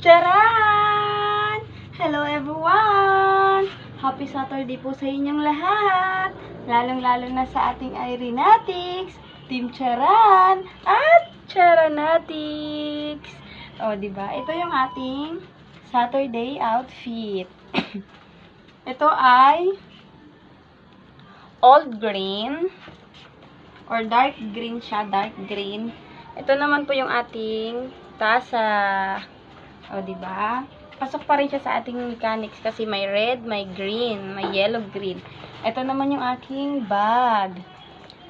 Charan! Hello everyone! Happy Saturday po sa inyong lahat! Lalong-lalo na sa ating Irenatics, Team Charan at Charanatics! O, diba? Ito yung ating Saturday outfit. Ito ay old green or dark green siya, dark green. Ito naman po yung ating tasa. O, diba? Pasok pa rin siya sa ating mechanics kasi may red, may green, may yellow green. Ito naman yung aking bag.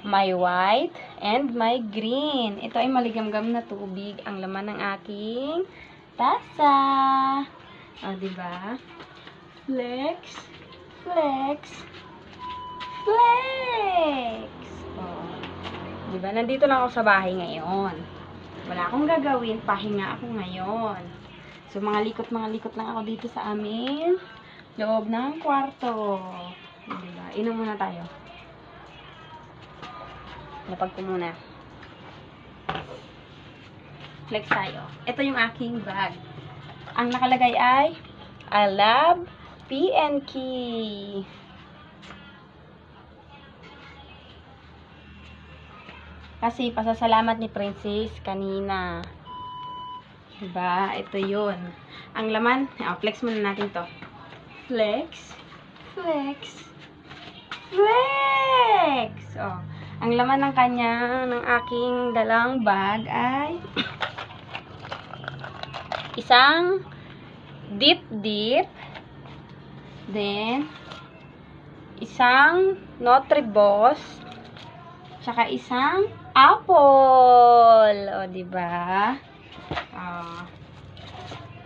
May white and may green. Ito ay maligamgam na tubig ang laman ng aking tasa. O, diba? Flex, flex, flex. O, diba? Nandito lang ako sa bahay ngayon. Wala akong gagawin, pahinga ako ngayon. So, mga likot lang ako dito sa amin loob ng kwarto. Diba? Inom muna tayo. Lapag ko muna. Flex tayo. Ito yung aking bag. Ang nakalagay ay I love PNK. Kasi pasasalamat ni Princess kanina. Diba? Ito yun. Ang laman, flex muna natin to. Flex, flex, flex! Oh, ang laman ng ng aking dalang bag ay isang dip, then isang Nutriboss, tsaka isang apple. O, diba?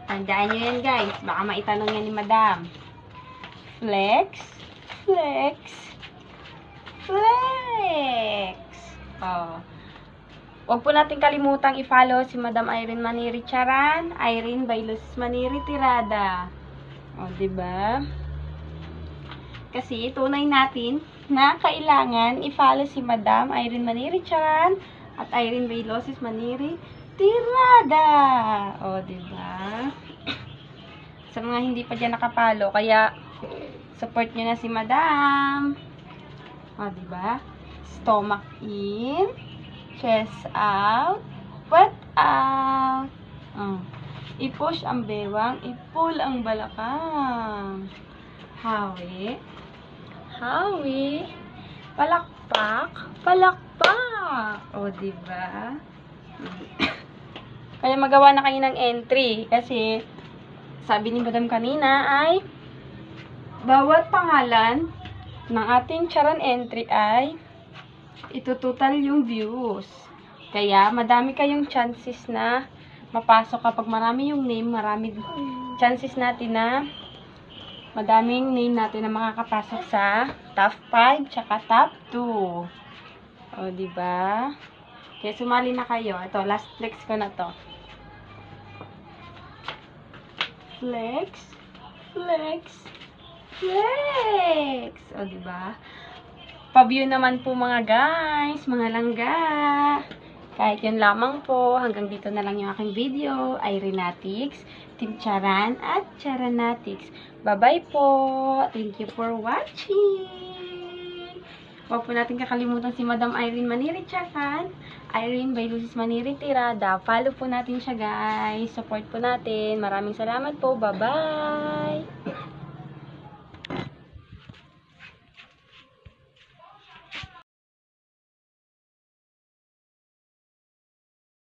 Tandaan nyo yan, guys. Baka maitanong yan ni Madam. Flex, flex, flex. Huwag po natin kalimutang i-follow si Madam Irene Maniri Charan, Irene by Luz Maniri Tirada. O, diba? Kasi tunay natin na kailangan i-follow si Madam Irene Maniri Charan at Irene by Luz Maniri Tirada. O, diba? Sa mga hindi pa dyan nakapalo, kaya support nyo na si Madam. O, diba? Stomach in, chest out, butt out. I-push ang bewang, i-pull ang balakang. Hawi, hawi, palakpak, palakpak. O, diba? Kaya magawa na kayo ng entry. Kasi, sabi ni Madam kanina ay, bawat pangalan ng ating Charan entry ay, itutotal yung views. Kaya, madami kayong chances na mapasok kapag marami yung name, marami chances natin na madaming name natin na makakapasok sa top 5 tsaka top 2. O, diba? Kaya sumali na kayo. Ito, last flex ko na to. Flex, flex, flex. O, diba? Pa-view naman po mga guys, mga langga. Kahit yun lamang po, hanggang dito na lang yung aking video. Irenatics, Team Charan at Charanatics. Bye-bye po. Thank you for watching. Huwag po natin kakalimutan si Madam Irene Maniri Charan, Irene by Luz Maniri Tirada. Follow po natin siya, guys. Support po natin. Maraming salamat po. Bye-bye.